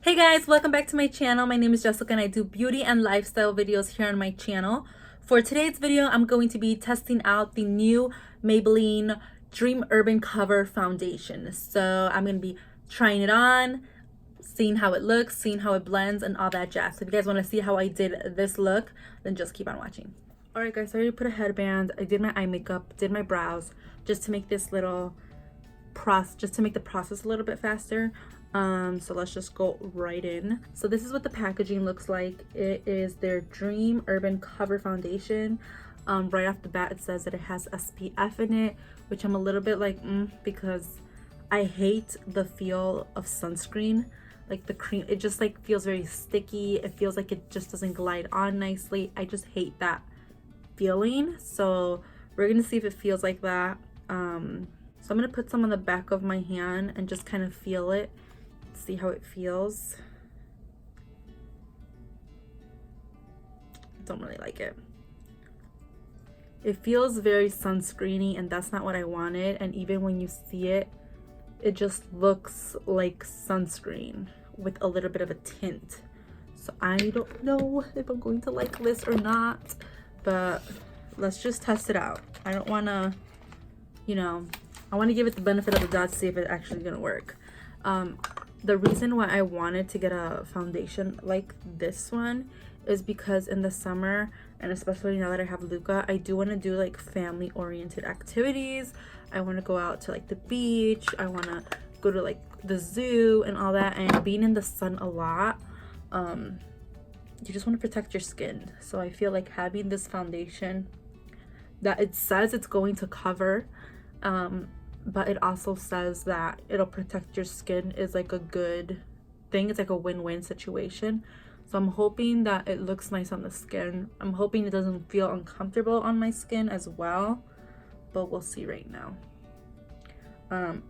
Hey guys, welcome back to my channel. My name is Jessica and I do beauty and lifestyle videos here on my channel. For today's video, I'm going to be testing out the new Maybelline Dream Urban Cover Foundation. So I'm going to be trying it on, seeing how it looks, seeing how it blends and all that jazz. So if you guys want to see how I did this look, then just keep on watching. Alright guys, I already put a headband, I did my eye makeup, did my brows, just to make this little just to make the process a little bit faster. So let's just go right in. So this is what the packaging looks like. It is their Dream Urban Cover Foundation. Right off the bat it says that it has SPF in it, which I'm a little bit like because I hate the feel of sunscreen. Like the cream, it just like feels very sticky. It feels like it just doesn't glide on nicely. I just hate that feeling. So we're gonna see if it feels like that. So I'm gonna put some on the back of my hand and just kind of feel it, see how it feels. Don't really like it. It feels very sunscreeny and that's not what I wanted. And even when you see it, it just looks like sunscreen with a little bit of a tint. So I don't know if I'm going to like this or not, but let's just test it out. I don't want to, I want to give it the benefit of the doubt to see if it's actually gonna work. The reason why I wanted to get a foundation like this one is because in the summer, and especially now that I have Luca, I do want to do like family oriented activities. I want to go out to like the beach, I want to go to like the zoo and all that, and being in the sun a lot, you just want to protect your skin. So I feel like having this foundation that it says it's going to cover, but it also says that it'll protect your skin is like a good thing. It's like a win-win situation. So I'm hoping that it looks nice on the skin. I'm hoping it doesn't feel uncomfortable on my skin as well, but we'll see right now.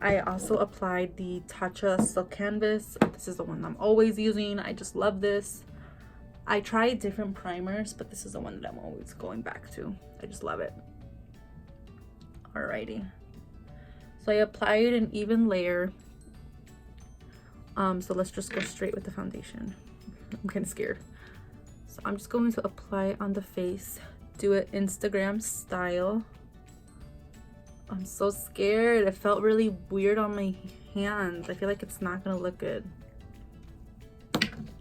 I also applied the Tatcha Silk Canvas. This is the one I'm always using. I just love this. I tried different primers, but this is the one that I'm always going back to. I just love it. Alrighty. So I applied an even layer. So let's just go straight with the foundation. I'm kind of scared. So I'm just going to apply on the face. Do it Instagram style. I'm so scared. It felt really weird on my hands. I feel like it's not gonna look good.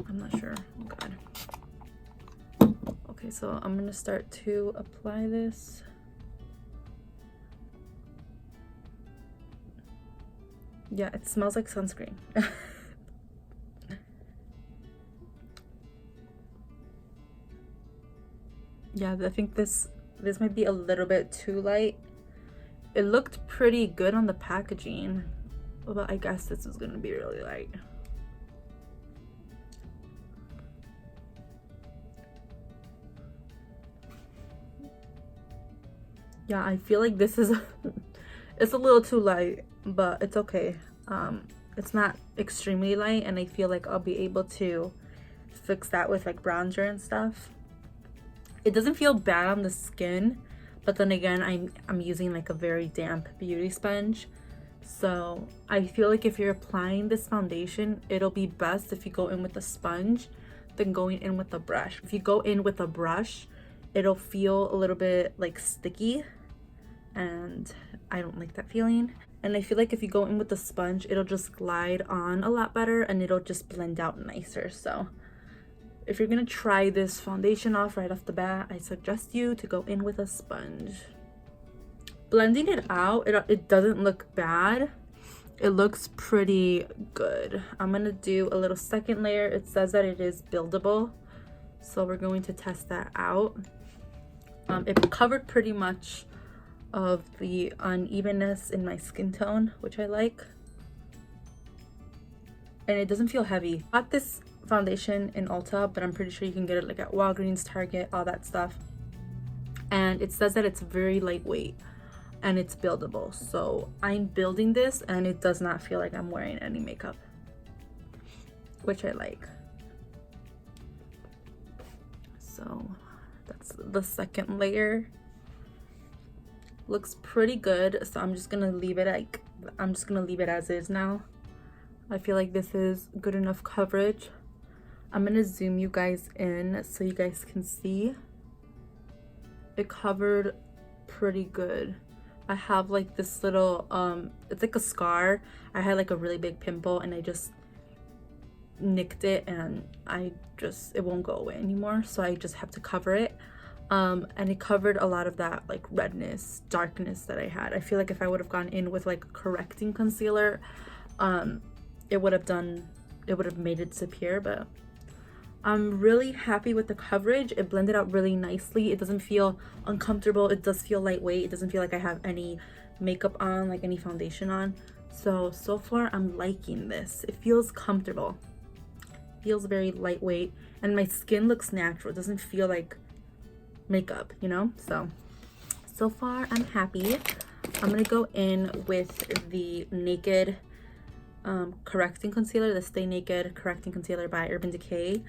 I'm not sure. Oh god. Okay, so I'm gonna start to apply this. Yeah, it smells like sunscreen. Yeah, I think this might be a little bit too light. It looked pretty good on the packaging, but I guess this is gonna be really light. Yeah, I feel like this is it's a little too light, but it's okay. It's not extremely light, and I feel like I'll be able to fix that with like bronzer and stuff. It doesn't feel bad on the skin, but then again, I'm using like a very damp beauty sponge. So I feel like if you're applying this foundation, it'll be best if you go in with a sponge than going in with a brush. If you go in with a brush, it'll feel a little bit like sticky, and I don't like that feeling. And I feel like if you go in with a sponge, it'll just glide on a lot better and it'll just blend out nicer. So if you're gonna try this foundation off right off the bat, I suggest you to go in with a sponge. Blending it out, it doesn't look bad. It looks pretty good. I'm gonna do a little second layer. It says that it is buildable, so we're going to test that out. It covered pretty much of the unevenness in my skin tone, which I like, and it doesn't feel heavy. I got this foundation in Ulta, but I'm pretty sure you can get it like at Walgreens, Target, all that stuff, and it says that it's very lightweight and it's buildable. So I'm building this and it does not feel like I'm wearing any makeup, which I like. So that's the second layer. Looks pretty good, so I'm just gonna leave it as is now. I feel like this is good enough coverage. I'm gonna zoom you guys in so you guys can see. It covered pretty good. I have like this little, it's like a scar. I had like a really big pimple and I just nicked it and it won't go away anymore. So I just have to cover it. And it covered a lot of that like redness, darkness that I had. I feel like if I would have gone in with like correcting concealer, it would have made it disappear, but I'm really happy with the coverage. It blended out really nicely. It doesn't feel uncomfortable. It does feel lightweight. It doesn't feel like I have any makeup on, like any foundation on. So far I'm liking this. It feels comfortable. Feels very lightweight, and my skin looks natural. It doesn't feel like makeup, you know? So far I'm happy. I'm gonna go in with the Naked correcting concealer, the Stay Naked correcting concealer by Urban Decay.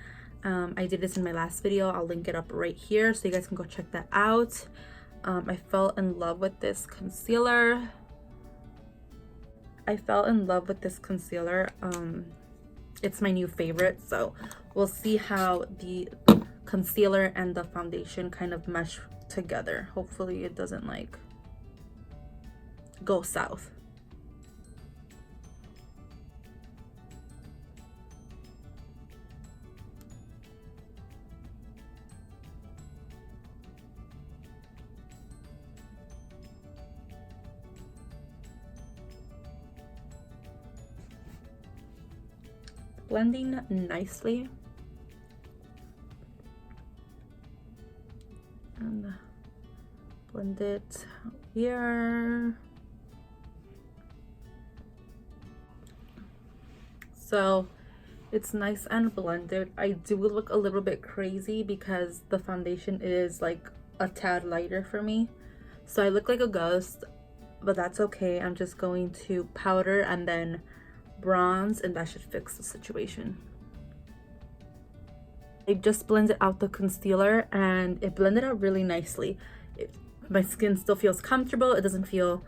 I did this in my last video. I'll link it up right here so you guys can go check that out. I fell in love with this concealer. It's my new favorite, so we'll see how the concealer and the foundation kind of mesh together. Hopefully it doesn't like go south. Blending nicely, and blend it here. So it's nice and blended. I do look a little bit crazy because the foundation is like a tad lighter for me, so I look like a ghost, but that's okay. I'm just going to powder and then bronze, and that should fix the situation. I just blended out the concealer and it blended out really nicely. My skin still feels comfortable. It doesn't feel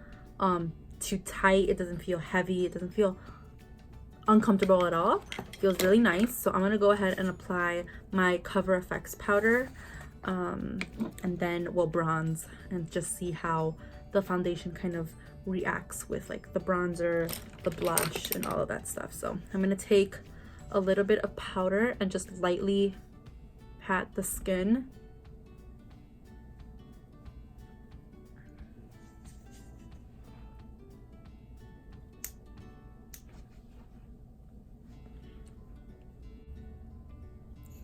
too tight. It doesn't feel heavy. It doesn't feel uncomfortable at all. It feels really nice. So I'm gonna go ahead and apply my Cover FX powder, and then we'll bronze and just see how the foundation kind of reacts with like the bronzer, the blush, and all of that stuff. So I'm gonna take a little bit of powder and just lightly pat the skin.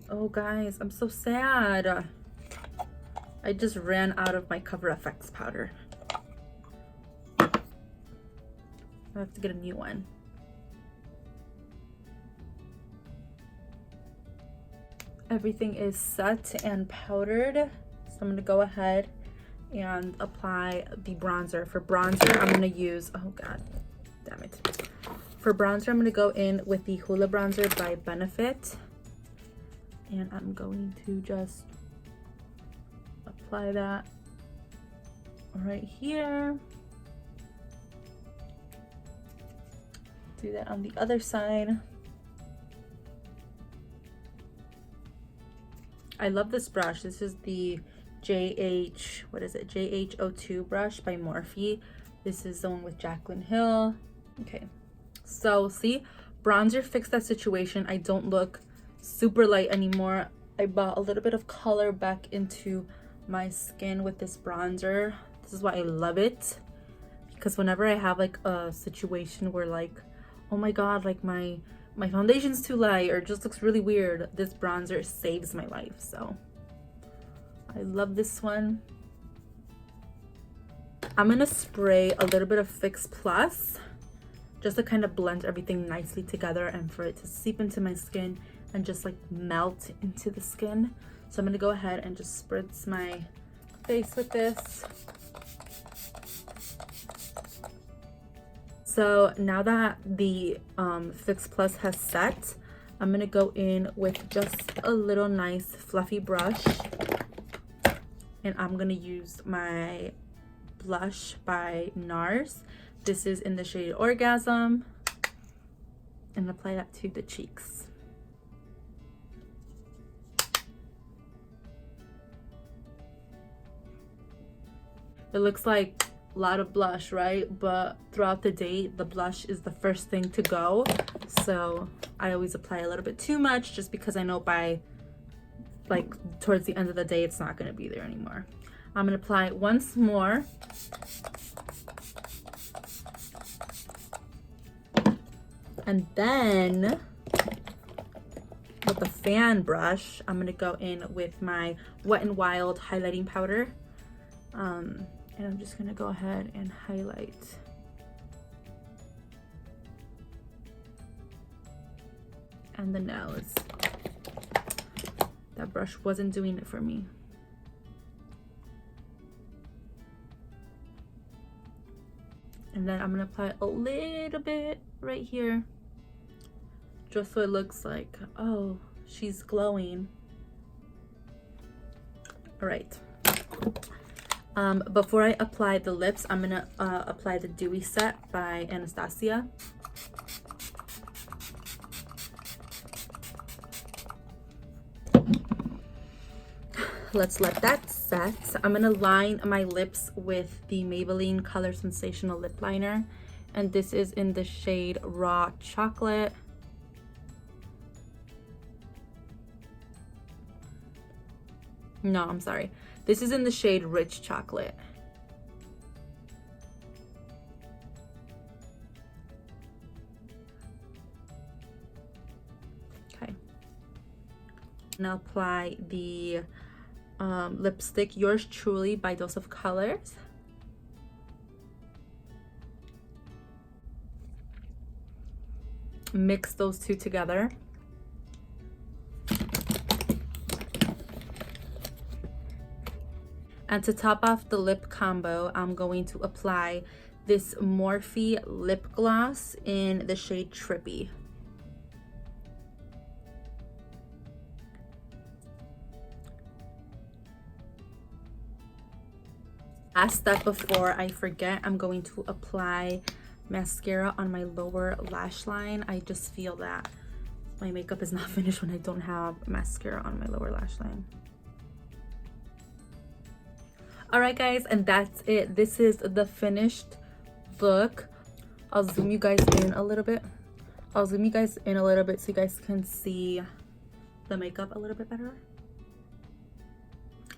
Oh guys, I'm so sad. I just ran out of my Cover FX powder. I have to get a new one. Everything is set and powdered, so I'm gonna go ahead and apply the bronzer. For bronzer, I'm gonna use, oh god, damn it. For bronzer, I'm gonna go in with the Hoola bronzer by Benefit, and I'm going to just apply that right here. Do that on the other side. I love this brush. This is the JH02 brush by Morphe. This is the one with Jaclyn Hill. Okay, so see, bronzer fixed that situation. I don't look super light anymore. I brought a little bit of color back into my skin with this bronzer. This is why I love it, because whenever I have like a situation where like, oh my god, like my foundation's too light or just looks really weird, this bronzer saves my life. So I love this one. I'm gonna spray a little bit of Fix Plus just to kind of blend everything nicely together and for it to seep into my skin and just like melt into the skin. So I'm gonna go ahead and just spritz my face with this. So now that the Fix Plus has set, I'm gonna go in with just a little nice fluffy brush, and I'm gonna use my blush by NARS. This is in the shade Orgasm, and apply that to the cheeks. It looks like a lot of blush, right? But throughout the day, the blush is the first thing to go. So I always apply a little bit too much just because I know by like towards the end of the day, it's not gonna be there anymore. I'm gonna apply it once more. And then with the fan brush, I'm gonna go in with my Wet n Wild highlighting powder. And I'm just gonna go ahead and highlight. And the nose. That brush wasn't doing it for me. And then I'm gonna apply a little bit right here, just so it looks like, oh, she's glowing. All right. Before I apply the lips, I'm gonna apply the Dewy Set by Anastasia. Let's let that set. I'm gonna line my lips with the Maybelline Color Sensational Lip Liner, and this is in the shade Raw Chocolate. No, I'm sorry. This is in the shade Rich Chocolate. Okay. Now apply the lipstick Yours Truly by Dose of Colors. Mix those two together. And to top off the lip combo, I'm going to apply this Morphe lip gloss in the shade Trippy. Last step before I forget, I'm going to apply mascara on my lower lash line. I just feel that my makeup is not finished when I don't have mascara on my lower lash line. All right, guys, and that's it. This is the finished look. I'll zoom you guys in a little bit. So you guys can see the makeup a little bit better.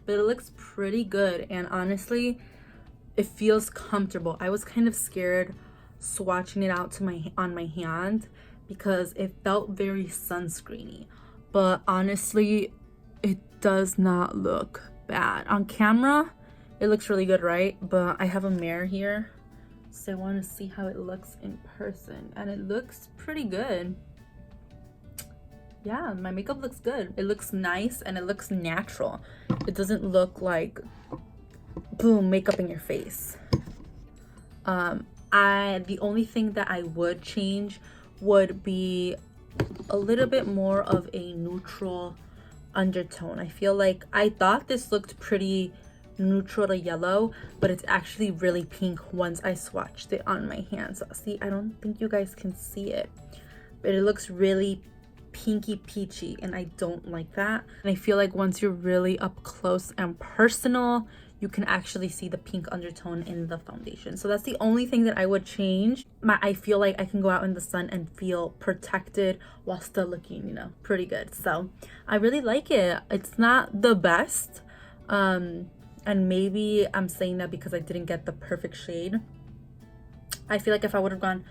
But it looks pretty good, and honestly, it feels comfortable. I was kind of scared swatching it out to on my hand because it felt very sunscreeny. But honestly, it does not look bad. On camera, it looks really good, right? But I have a mirror here, so I want to see how it looks in person, and it looks pretty good. Yeah, my makeup looks good. It looks nice and it looks natural. It doesn't look like boom, makeup in your face. The only thing that I would change would be a little bit more of a neutral undertone. I feel like I thought this looked pretty neutral to yellow, but it's actually really pink once I swatched it on my hands. See, I don't think you guys can see it, but it looks really pinky peachy, and I don't like that. And I feel like once you're really up close and personal, you can actually see the pink undertone in the foundation. So that's the only thing that I would change. I feel like I can go out in the sun and feel protected while still looking, you know, pretty good. So I really like it. It's not the best, and maybe I'm saying that because I didn't get the perfect shade. I feel like if I would have gone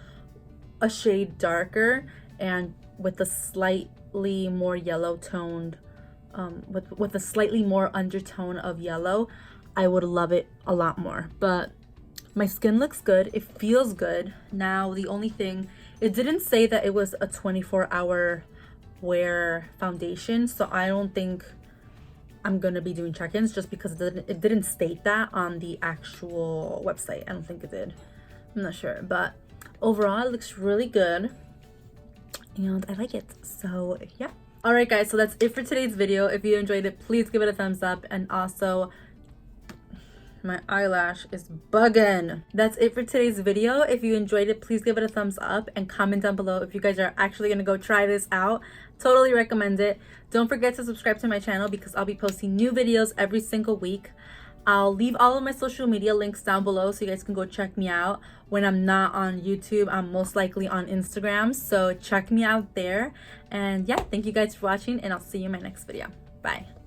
a shade darker and with a slightly more yellow toned, with a slightly more undertone of yellow, I would love it a lot more. But my skin looks good. It feels good. Now, the only thing, it didn't say that it was a 24-hour wear foundation, so I don't think I'm gonna be doing check-ins just because it didn't state that on the actual website. I don't think it did. I'm not sure, but overall it looks really good and I like it. So yeah. All right, guys, so that's it for today's video. If you enjoyed it, please give it a thumbs up, and also My eyelash is bugging. That's it for today's video. If you enjoyed it, please give it a thumbs up and comment down below if you guys are actually gonna go try this out. Totally recommend it. Don't forget to subscribe to my channel because I'll be posting new videos every single week. I'll leave all of my social media links down below so you guys can go check me out. When I'm not on YouTube, I'm most likely on Instagram, so check me out there. And yeah, thank you guys for watching, and I'll see you in my next video. Bye.